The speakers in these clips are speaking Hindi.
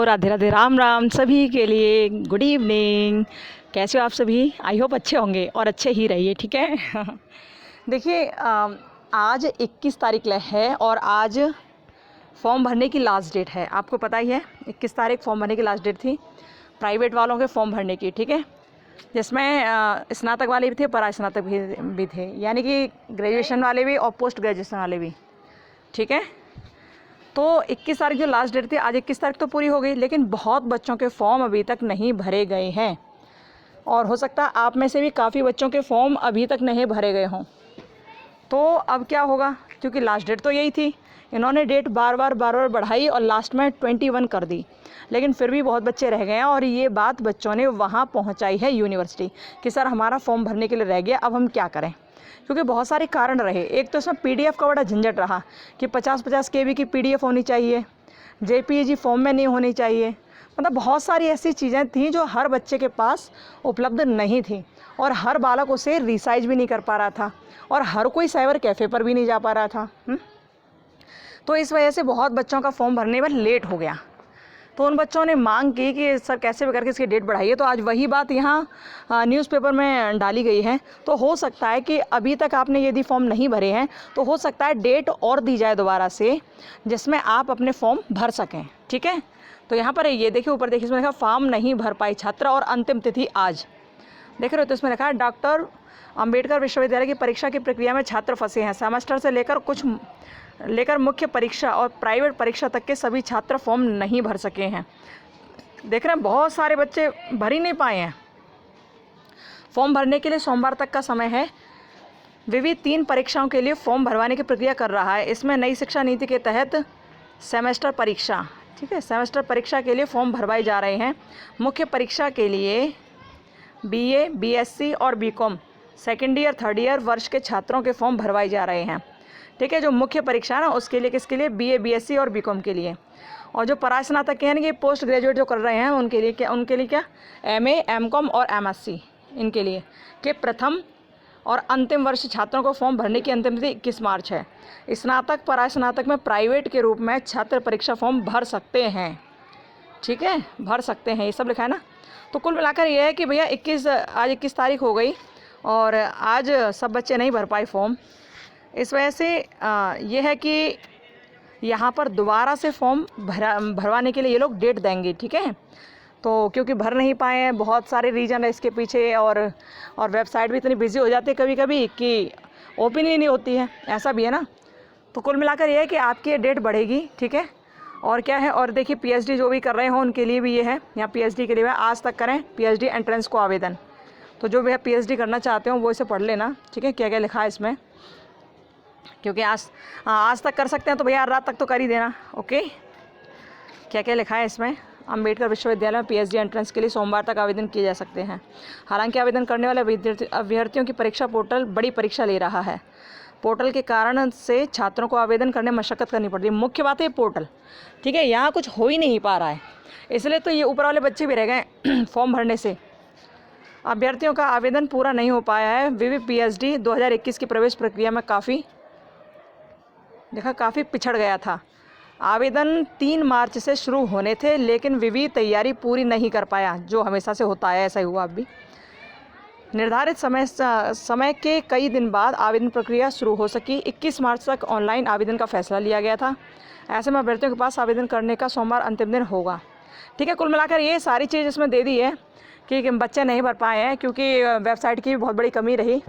राधे राधे, राम राम सभी के लिए। Good evening. कैसे हो आप सभी? आई होप अच्छे होंगे और अच्छे ही रहिए, ठीक है। देखिए, आज 21 तारीख है और आज फॉर्म भरने की लास्ट डेट है। आपको पता ही है 21 तारीख फॉर्म भरने की लास्ट डेट थी प्राइवेट वालों के फॉर्म भरने की, ठीक है। जिसमें स्नातक वाले भी थे, परास्नातक भी थे, यानी कि ग्रेजुएशन वाले भी और पोस्ट ग्रेजुएशन वाले भी, ठीक है। तो 21 तारीख जो लास्ट डेट थी, आज 21 तारीख तो पूरी हो गई, लेकिन बहुत बच्चों के फॉर्म अभी तक नहीं भरे गए हैं और हो सकता है आप में से भी काफ़ी बच्चों के फॉर्म अभी तक नहीं भरे गए हों। तो अब क्या होगा, क्योंकि लास्ट डेट तो यही थी, इन्होंने डेट बार बार बढ़ाई और लास्ट में 21 कर दी, लेकिन फिर भी बहुत बच्चे रह गए हैं। और ये बात बच्चों ने वहाँ पहुँचाई है यूनिवर्सिटी कि सर हमारा फॉर्म भरने के लिए रह गया, अब हम क्या करें। क्योंकि बहुत सारे कारण रहे। एक तो इसमें पीडीएफ का बड़ा झंझट रहा कि 50-50 KB की पीडीएफ होनी चाहिए, जेपीईजी फॉर्म में नहीं होनी चाहिए। मतलब बहुत सारी ऐसी चीज़ें थीं जो हर बच्चे के पास उपलब्ध नहीं थी और हर बालक उसे रिसाइज भी नहीं कर पा रहा था और हर कोई साइबर कैफ़े पर भी नहीं जा पा रहा था। तो इस वजह से बहुत बच्चों का फॉर्म भरने में लेट हो गया। तो उन बच्चों ने मांग की कि सर कैसे भी करके इसकी डेट बढ़ाइए। तो आज वही बात यहाँ न्यूज़पेपर में डाली गई है। तो हो सकता है कि अभी तक आपने यदि फॉर्म नहीं भरे हैं तो हो सकता है डेट और दी जाए दोबारा से, जिसमें आप अपने फॉर्म भर सकें, ठीक है। तो यहाँ पर ये देखिए, ऊपर देखिए, इसमें लिखा फॉर्म नहीं भर पाई छात्रा और अंतिम तिथि आज। देख रहे हो, तो इसमें लिखा है डॉक्टर अंबेडकर विश्वविद्यालय की परीक्षा की प्रक्रिया में छात्र फंसे हैं। सेमेस्टर से लेकर मुख्य परीक्षा और प्राइवेट परीक्षा तक के सभी छात्र फॉर्म नहीं भर सके हैं। देख रहे हैं, बहुत सारे बच्चे भर ही नहीं पाए हैं। फॉर्म भरने के लिए सोमवार तक का समय है। विविध 3 परीक्षाओं के लिए फॉर्म भरवाने की प्रक्रिया कर रहा है। इसमें नई शिक्षा नीति के तहत सेमेस्टर परीक्षा, ठीक है, सेमेस्टर परीक्षा के लिए फॉर्म भरवाए जा रहे हैं। मुख्य परीक्षा के लिए BA, BSc और BCom second year 3rd year वर्ष के छात्रों के फॉर्म भरवाए जा रहे हैं, ठीक है। जो मुख्य परीक्षा है ना, उसके लिए किसके लिए? BA, BSc और BCom के लिए। और जो परास्नातक के हैं कि पोस्ट ग्रेजुएट जो कर रहे हैं उनके लिए क्या MA, MCom और MSc, इनके लिए के प्रथम और अंतिम वर्ष छात्रों को फॉर्म भरने की अंतिम तिथि 21 मार्च है। स्नातक परास्नातक में प्राइवेट के रूप में छात्र परीक्षा फॉर्म भर सकते हैं, ठीक है, भर सकते हैं, ये सब लिखा है ना। तो कुल मिलाकर ये है कि भैया आज 21 तारीख हो गई और आज सब बच्चे नहीं भर पाए फॉर्म। इस वजह से ये है कि यहाँ पर दोबारा से फॉर्म भरवाने के लिए ये लोग डेट देंगे, ठीक है। तो क्योंकि भर नहीं पाए हैं, बहुत सारे रीज़न है इसके पीछे और वेबसाइट भी इतनी बिजी हो जाती है कभी कभी कि ओपन ही नहीं होती है, ऐसा भी है ना। तो कुल मिलाकर ये है कि आपकी ये डेट बढ़ेगी, ठीक है। और क्या है, और देखिए PhD जो भी कर रहे हो उनके लिए भी ये है, यहाँ PhD के लिए आज तक करें PhD एंट्रेंस को आवेदन। तो जो भी PhD करना चाहते हो वो इसे पढ़ लेना, ठीक है, क्या क्या लिखा है इसमें, क्योंकि आज तक कर सकते हैं तो भैया रात तक तो कर ही देना, ओके। क्या क्या लिखा है इसमें? अंबेडकर विश्वविद्यालय में PhD एंट्रेंस के लिए सोमवार तक आवेदन किए जा सकते हैं। हालांकि आवेदन करने वाले अभ्यर्थियों की परीक्षा पोर्टल बड़ी परीक्षा ले रहा है। पोर्टल के कारण से छात्रों को आवेदन करने में मशक्कत करनी पड़ती है। मुख्य बात है पोर्टल, ठीक है, यहाँ कुछ हो ही नहीं पा रहा है, इसलिए तो ये ऊपर वाले बच्चे भी रह गए फॉर्म भरने से। अभ्यर्थियों का आवेदन पूरा नहीं हो पाया है। विवि PhD 2021 की प्रवेश प्रक्रिया में काफ़ी पिछड़ गया था। आवेदन 3 मार्च से शुरू होने थे, लेकिन विवि तैयारी पूरी नहीं कर पाया, जो हमेशा से होता है, ऐसा ही हुआ अब भी। निर्धारित समय के कई दिन बाद आवेदन प्रक्रिया शुरू हो सकी। 21 मार्च तक ऑनलाइन आवेदन का फैसला लिया गया था। ऐसे में अभ्यर्थियों के पास आवेदन करने का सोमवार अंतिम दिन होगा, ठीक है। कुल मिलाकर ये सारी चीज़ इसमें दे दी है कि बच्चे नहीं भर पाए हैं क्योंकि वेबसाइट की भी बहुत बड़ी कमी रही,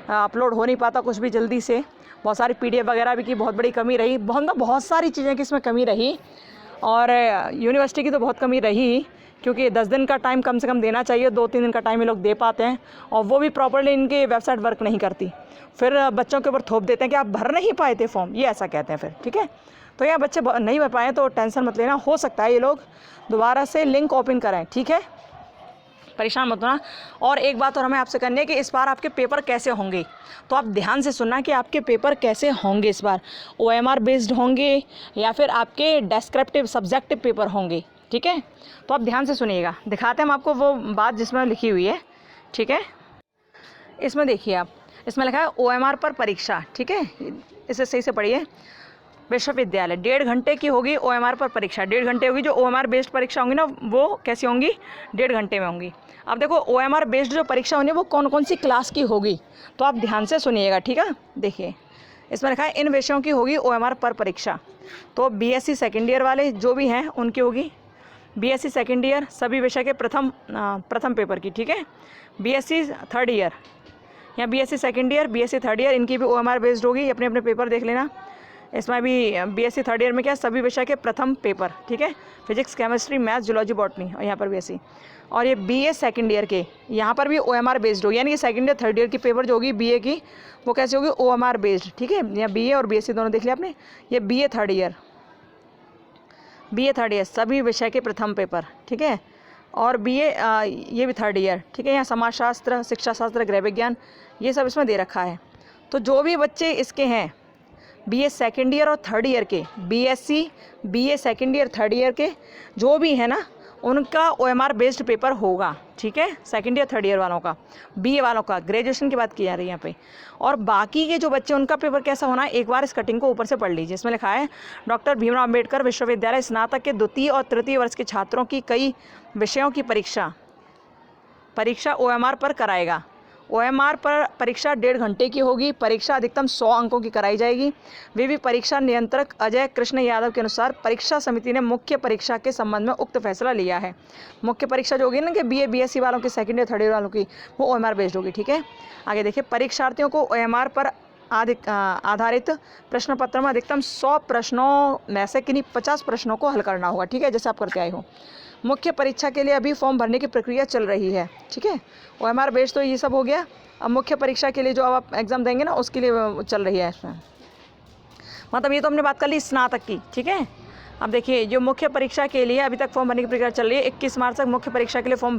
अपलोड हो नहीं पाता कुछ भी जल्दी से। बहुत सारी PDF वगैरह भी की बहुत बड़ी कमी रही, बहुत सारी चीज़ें की इसमें कमी रही। और यूनिवर्सिटी की तो बहुत कमी रही, क्योंकि 10 दिन का टाइम कम से कम देना चाहिए, 2-3 दिन का टाइम ये लोग दे पाते हैं और वो भी प्रॉपर्ली इनकी वेबसाइट वर्क नहीं करती। फिर बच्चों के ऊपर थोप देते हैं कि आप भर नहीं पाए थे फॉर्म, ये ऐसा कहते हैं फिर, ठीक है। तो यहाँ बच्चे नहीं भर पाए तो टेंशन मत लेना, हो सकता है ये लोग दोबारा से लिंक ओपन करें, ठीक है, परेशान मत होना। और एक बात और हमें आपसे करनी है कि इस बार आपके पेपर कैसे होंगे, तो आप ध्यान से सुनना कि आपके पेपर कैसे होंगे इस बार। OMR बेस्ड होंगे या फिर आपके डेस्क्रिप्टिव सब्जेक्टिव पेपर होंगे, ठीक है। तो आप ध्यान से सुनिएगा, दिखाते हैं हम आपको वो बात जिसमें लिखी हुई है, ठीक है। इसमें देखिए आप, इसमें लिखा है OMR पर परीक्षा, ठीक है, इसे सही से पढ़िए। विश्वविद्यालय। 1.5 घंटे की होगी OMR पर परीक्षा, 1.5 घंटे होगी। जो OMR बेस्ड परीक्षा होंगी ना वो कैसी होंगी, 1.5 घंटे में होंगी। अब देखो OMR बेस्ड जो परीक्षा होनी है वो कौन कौन सी क्लास की होगी, तो आप ध्यान से सुनिएगा, ठीक है। देखिए इसमें लिखा है इन विषयों की होगी OMR पर परीक्षा। तो BSc सेकेंड ईयर वाले जो भी हैं उनकी होगी, BSc सेकेंड ईयर सभी विषय के प्रथम पेपर की, ठीक है। BSc थर्ड ईयर या BSc second year, BSc third year, इनकी भी OMR बेस्ड होगी। अपने अपने पेपर देख लेना। इसमें भी BSc थर्ड ईयर में क्या सभी विषय के प्रथम पेपर, ठीक है। Physics, chemistry, maths, zoology, botany, और यहाँ पर BSc। और ये BA सेकेंड ईयर के यहाँ पर भी OMR बेस्ड होगी, यानी कि सेकेंड ईयर थर्ड ईयर की पेपर जो होगी BA की वो कैसे होगी, OMR बेस्ड, ठीक है। यहाँ BA और BSc दोनों देख लिया आपने। ये BA थर्ड ईयर सभी विषय के प्रथम पेपर, ठीक है। और BA ये भी थर्ड ईयर, ठीक है। यहाँ समाजशास्त्र, शिक्षा शास्त्र, गृह विज्ञान, ये सब इसमें दे रखा है। तो जो भी बच्चे इसके हैं BA सेकेंड ईयर और थर्ड ईयर के, BSc BA second year third year के जो भी है ना, उनका OMR बेस्ड पेपर होगा, ठीक है। सेकेंड ईयर थर्ड ईयर वालों का, BA वालों का, ग्रेजुएशन की बात की जा रही है यहाँ पे। और बाकी के जो बच्चे उनका पेपर कैसा होना है, एक बार इस कटिंग को ऊपर से पढ़ लीजिए। इसमें लिखा है डॉक्टर भीमराव अम्बेडकर विश्वविद्यालय स्नातक के द्वितीय और तृतीय वर्ष के छात्रों की कई विषयों की परीक्षा OMR पर कराएगा। OMR पर परीक्षा 1.5 घंटे की होगी। परीक्षा अधिकतम 100 अंकों की कराई जाएगी। भी परीक्षा नियंत्रक अजय कृष्ण यादव के अनुसार परीक्षा समिति ने मुख्य परीक्षा के संबंध में उक्त फैसला लिया है। मुख्य परीक्षा जो होगी ना कि BA BSc वालों की, सेकेंड ईयर थर्ड ईयर वालों की, वो OMR बेस्ड होगी, ठीक है। आगे देखिए, परीक्षार्थियों को OMR पर आधारित प्रश्न पत्र में अधिकतम 100 प्रश्नों में से किन्हीं 50 प्रश्नों को हल करना होगा, ठीक है, जैसे आप करके आए हो। मुख्य परीक्षा के लिए अभी फॉर्म भरने की प्रक्रिया चल रही है, ठीक है। OMR बेस्ड तो ये सब हो गया। अब मुख्य परीक्षा के लिए जो अब आप एग्ज़ाम देंगे ना उसके लिए चल रही है इसमें, मतलब ये तो हमने बात कर ली स्नातक की, ठीक है। अब देखिए जो मुख्य परीक्षा के लिए अभी तक फॉर्म भरने की प्रक्रिया चल रही है, 21 मार्च तक मुख्य परीक्षा के लिए फॉर्म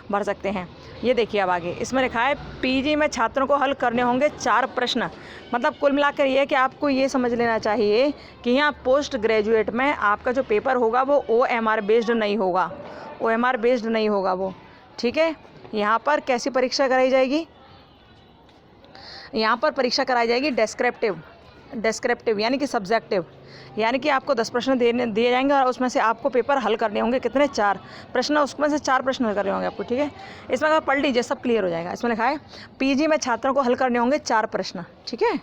भर सकते हैं। ये देखिए अब आगे इसमें लिखा है PG में छात्रों को हल करने होंगे 4 प्रश्न। मतलब कुल मिलाकर ये है कि आपको ये समझ लेना चाहिए कि यहाँ पोस्ट ग्रेजुएट में आपका जो पेपर होगा वो OMR बेस्ड नहीं होगा, OMR बेस्ड नहीं होगा वो, ठीक है। यहाँ पर कैसी परीक्षा कराई जाएगी, यहाँ पर परीक्षा कराई जाएगी डेस्क्रिप्टिव यानी कि सब्जेक्टिव, यानी कि आपको 10 प्रश्न दिए जाएंगे और उसमें से आपको पेपर हल करने होंगे। कितने, 4 प्रश्न, उसमें से 4 प्रश्न हल करने होंगे आपको, ठीक है। इसमें अगर पढ़ लीजिए सब क्लियर हो जाएगा। इसमें लिखा है PG में छात्रों को हल करने होंगे 4 प्रश्न, ठीक है।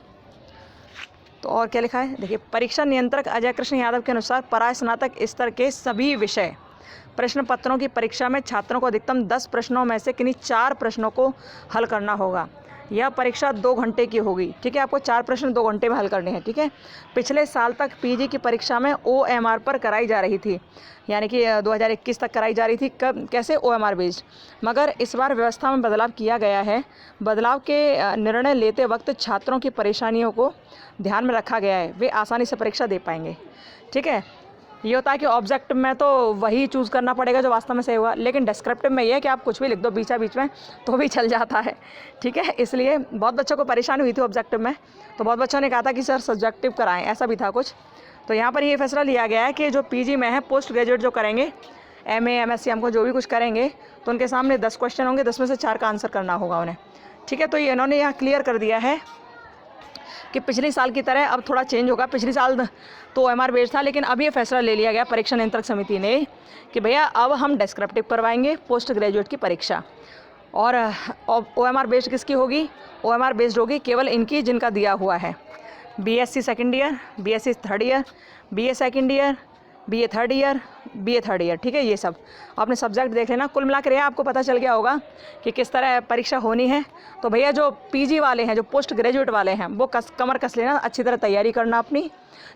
तो और क्या लिखा है, देखिए परीक्षा नियंत्रक अजय कृष्ण यादव के अनुसार परास्नातक स्तर के सभी विषय प्रश्न पत्रों की परीक्षा में छात्रों को अधिकतम 10 प्रश्नों में से किन्हीं 4 प्रश्नों को हल करना होगा। यह परीक्षा 2 घंटे की होगी, ठीक है। आपको 4 प्रश्न 2 घंटे में हल करने हैं, ठीक है। पिछले साल तक PG की परीक्षा में OMR पर कराई जा रही थी, यानी कि 2021 तक कराई जा रही थी। कब, कैसे, OMR बेस्ड। मगर इस बार व्यवस्था में बदलाव किया गया है। बदलाव के निर्णय लेते वक्त छात्रों की परेशानियों को ध्यान में रखा गया है, वे आसानी से परीक्षा दे पाएंगे, ठीक है। ये होता है कि ऑब्जेक्ट में तो वही चूज़ करना पड़ेगा जो वास्तव में सही होगा, लेकिन डिस्क्रिप्टिव में ये है कि आप कुछ भी लिख दो बीच में तो भी चल जाता है, ठीक है। इसलिए बहुत बच्चों को परेशानी हुई थी ऑब्जेक्टिव में, तो बहुत बच्चों ने कहा था कि सर सब्जेक्टिव कराएं, ऐसा भी था कुछ। तो यहाँ पर ये फैसला लिया गया है कि जो PG में है, पोस्ट ग्रेजुएट जो करेंगे, MA MSc हमको जो भी कुछ करेंगे, तो उनके सामने 10 क्वेश्चन होंगे, 10 में से 4 का आंसर करना होगा उन्हें, ठीक है। तो ये इन्होंने यहाँ क्लियर कर दिया है कि पिछले साल की तरह अब थोड़ा चेंज होगा। पिछले साल तो OMR बेस्ड था, लेकिन अब ये फैसला ले लिया गया परीक्षा नियंत्रक समिति ने कि भैया अब हम डेस्क्रिप्टिव करवाएंगे पोस्ट ग्रेजुएट की परीक्षा। और OMR बेस्ड किसकी होगी, OMR बेस्ड होगी केवल इनकी जिनका दिया हुआ है BSc second year, BSc third year, BA second year, BA third year, ठीक है। ये सब आपने सब्जेक्ट देख लेना। कुल मिलाकर यह आपको पता चल गया होगा कि किस तरह परीक्षा होनी है। तो भैया जो PG वाले हैं, जो पोस्ट ग्रेजुएट वाले हैं, वो कमर कस लेना, अच्छी तरह तैयारी करना अपनी,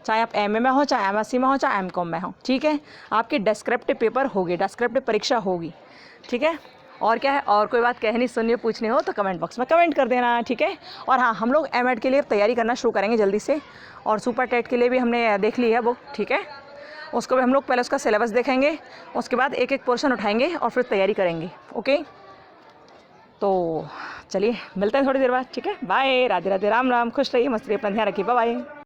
चाहे आप MA में हो, चाहे MSc में हो, चाहे MCOM में हो, ठीक है। आपकी डेस्क्रिप्टिव पेपर होगी, डेस्क्रिप्टिव परीक्षा होगी, ठीक है। और क्या है, और कोई बात कहनी, सुननी, पूछनी हो तो कमेंट बॉक्स में कमेंट कर देना, ठीक है। और हाँ, हम लोग M.Ed के लिए तैयारी करना शुरू करेंगे जल्दी से, और सुपर टेट के लिए भी हमने देख ली है बुक, ठीक है। उसको भी हम लोग पहले उसका सिलेबस देखेंगे, उसके बाद एक एक पोर्शन उठाएंगे और फिर तैयारी करेंगे, ओके। तो चलिए मिलते हैं थोड़ी देर बाद, ठीक है। बाय, राधे राधे, राम राम, खुश रहिए, मस्त रहिए, अपना ध्यान रखिए, बाय बाय।